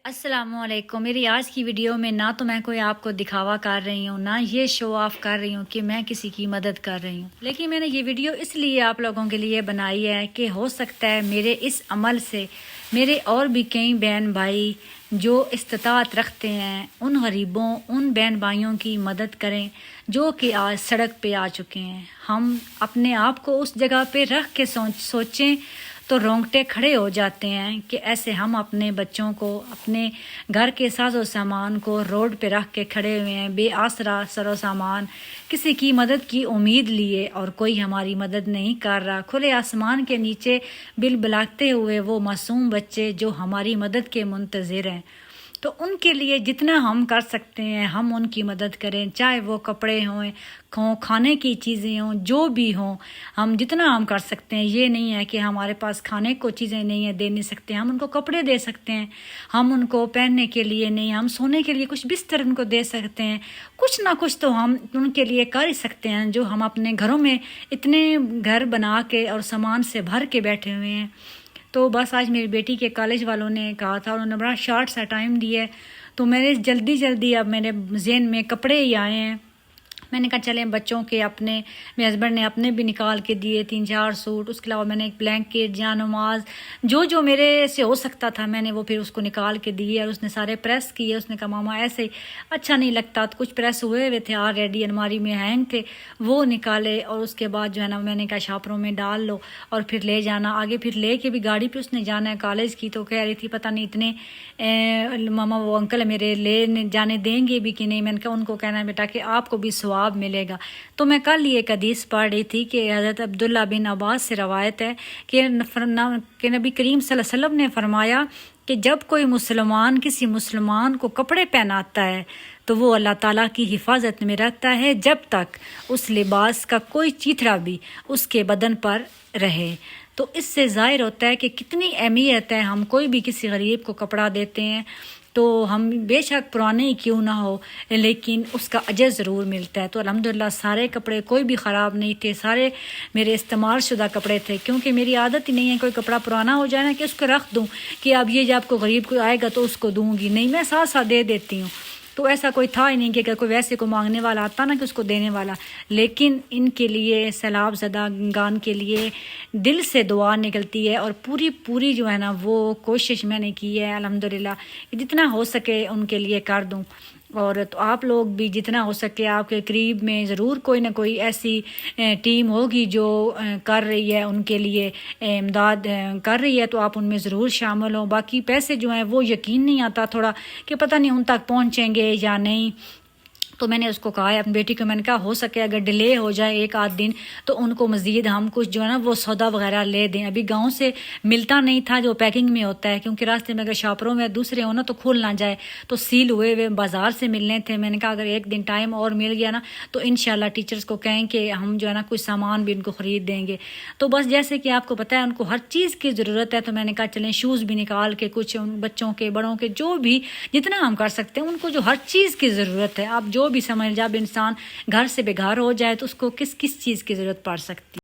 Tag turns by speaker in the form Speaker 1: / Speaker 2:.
Speaker 1: السلام علیکم۔ میری آج کی ویڈیو میں نہ تو میں کوئی آپ کو دکھاوا کر رہی ہوں، نہ یہ شو آف کر رہی ہوں کہ میں کسی کی مدد کر رہی ہوں، لیکن میں نے یہ ویڈیو اس لیے آپ لوگوں کے لیے بنائی ہے کہ ہو سکتا ہے میرے اس عمل سے میرے اور بھی کئی بہن بھائی جو استطاعت رکھتے ہیں ان غریبوں، ان بہن بھائیوں کی مدد کریں جو کہ آج سڑک پہ آ چکے ہیں۔ ہم اپنے آپ کو اس جگہ پہ رکھ کے سوچیں تو رونگٹے کھڑے ہو جاتے ہیں کہ ایسے ہم اپنے بچوں کو، اپنے گھر کے ساز و سامان کو روڈ پہ رکھ کے کھڑے ہوئے ہیں، بے آسرا سر و سامان، کسی کی مدد کی امید لیے، اور کوئی ہماری مدد نہیں کر رہا۔ کھلے آسمان کے نیچے بل بلاتے ہوئے وہ معصوم بچے جو ہماری مدد کے منتظر ہیں، تو ان کے لیے جتنا ہم کر سکتے ہیں ہم ان کی مدد کریں، چاہے وہ کپڑے ہوں، کھانے کی چیزیں ہوں، جو بھی ہوں، ہم جتنا ہم کر سکتے ہیں۔ یہ نہیں ہے کہ ہمارے پاس کھانے کو چیزیں نہیں ہیں، دے نہیں سکتے، ہم ان کو کپڑے دے سکتے ہیں، ہم ان کو پہننے کے لیے نہیں، ہم سونے کے لیے کچھ بستر ان کو دے سکتے ہیں، کچھ نہ کچھ تو ہم ان کے لیے کر ہی سکتے ہیں، جو ہم اپنے گھروں میں اتنے گھر بنا کے اور سامان سے بھر کے بیٹھے ہوئے ہیں۔ تو بس آج میری بیٹی کے کالج والوں نے کہا تھا، انہوں نے بڑا شارٹ سا ٹائم دیا ہے، تو میرے جلدی اب میرے ذہن میں کپڑے ہی آئے ہیں۔ میں نے کہا چلیں بچوں کے اپنے، میرے ہسبینڈ نے اپنے بھی نکال کے دیے 3-4 سوٹ، اس کے علاوہ میں نے ایک بلینکٹ، جان نماز، جو میرے سے ہو سکتا تھا میں نے وہ پھر اس کو نکال کے دیے، اور اس نے سارے پریس کیے۔ اس نے کہا ماما ایسے اچھا نہیں لگتا، تو کچھ پریس ہوئے تھے آلریڈی الماری میں ہینگ تھے، وہ نکالے، اور اس کے بعد جو ہے نا میں نے کہا شاپروں میں ڈال لو اور پھر لے جانا آگے۔ پھر لے کے بھی گاڑی پہ اس نے جانا ہے کالج کی، تو کہہ رہی تھی پتہ نہیں اتنے ماما وہ انکل میرے لے جانے دیں گے بھی کہ نہیں۔ میں نے کہا ان کو کہنا ہے بیٹا کہ آپ کو بھی ثواب ملے گا۔ تو میں کل یہ حدیث پڑھ رہی تھی کہ حضرت عبداللہ بن عباس سے روایت ہے کہ نبی کریم صلی اللہ علیہ وسلم نے فرمایا کہ جب کوئی مسلمان کسی مسلمان کو کپڑے پہناتا ہے تو وہ اللہ تعالیٰ کی حفاظت میں رکھتا ہے جب تک اس لباس کا کوئی چیتھڑا بھی اس کے بدن پر رہے۔ تو اس سے ظاہر ہوتا ہے کہ کتنی اہمیت ہے، ہم کوئی بھی کسی غریب کو کپڑا دیتے ہیں تو ہم بے شک پرانے ہی کیوں نہ ہو لیکن اس کا اجر ضرور ملتا ہے۔ تو الحمدللہ سارے کپڑے کوئی بھی خراب نہیں تھے، سارے میرے استعمال شدہ کپڑے تھے، کیونکہ میری عادت ہی نہیں ہے کوئی کپڑا پرانا ہو جائے نا کہ اس کو رکھ دوں کہ اب یہ جب کوئی غریب کو آئے گا تو اس کو دوں گی، نہیں، میں ساتھ ساتھ دے دیتی ہوں۔ تو ایسا کوئی تھا ہی نہیں کہ اگر کوئی ویسے کو مانگنے والا آتا نا کہ اس کو دینے والا، لیکن ان کے لیے سیلاب زدہ گان کے لیے دل سے دعا نکلتی ہے، اور پوری جو ہے نا وہ کوشش میں نے کی ہے الحمدللہ جتنا ہو سکے ان کے لیے کر دوں۔ اور تو آپ لوگ بھی جتنا ہو سکے آپ کے قریب میں ضرور کوئی نہ کوئی ایسی ٹیم ہوگی جو کر رہی ہے ان کے لیے امداد کر رہی ہے، تو آپ ان میں ضرور شامل ہوں۔ باقی پیسے جو ہیں وہ یقین نہیں آتا تھوڑا کہ پتہ نہیں ان تک پہنچیں گے یا نہیں، تو میں نے اس کو کہا ہے اپنی بیٹی کو، میں نے کہا ہو سکے اگر ڈیلے ہو جائے ایک آدھ دن تو ان کو مزید ہم کچھ جو ہے نا وہ سودا وغیرہ لے دیں۔ ابھی گاؤں سے ملتا نہیں تھا جو پیکنگ میں ہوتا ہے، کیونکہ راستے میں اگر شاپروں میں دوسرے ہوں نا تو کھل نہ جائے، تو سیل ہوئے بازار سے ملنے تھے۔ میں نے کہا اگر ایک دن ٹائم اور مل گیا نا تو انشاءاللہ ٹیچرز کو کہیں کہ ہم جو ہے نا کچھ سامان بھی ان کو خرید دیں گے۔ تو بس جیسے کہ آپ کو پتہ ہے ان کو ہر چیز کی ضرورت ہے، تو میں نے کہا چلیں شوز بھی نکال کے کچھ ان بچوں کے بڑوں کے جو بھی جتنا ہم کر سکتے ہیں ان کو جو ہر چیز کی ضرورت ہے، آپ جو بھی سمجھ، جب انسان گھر سے بے گھر ہو جائے تو اس کو کس چیز کی ضرورت پڑ سکتی ہے۔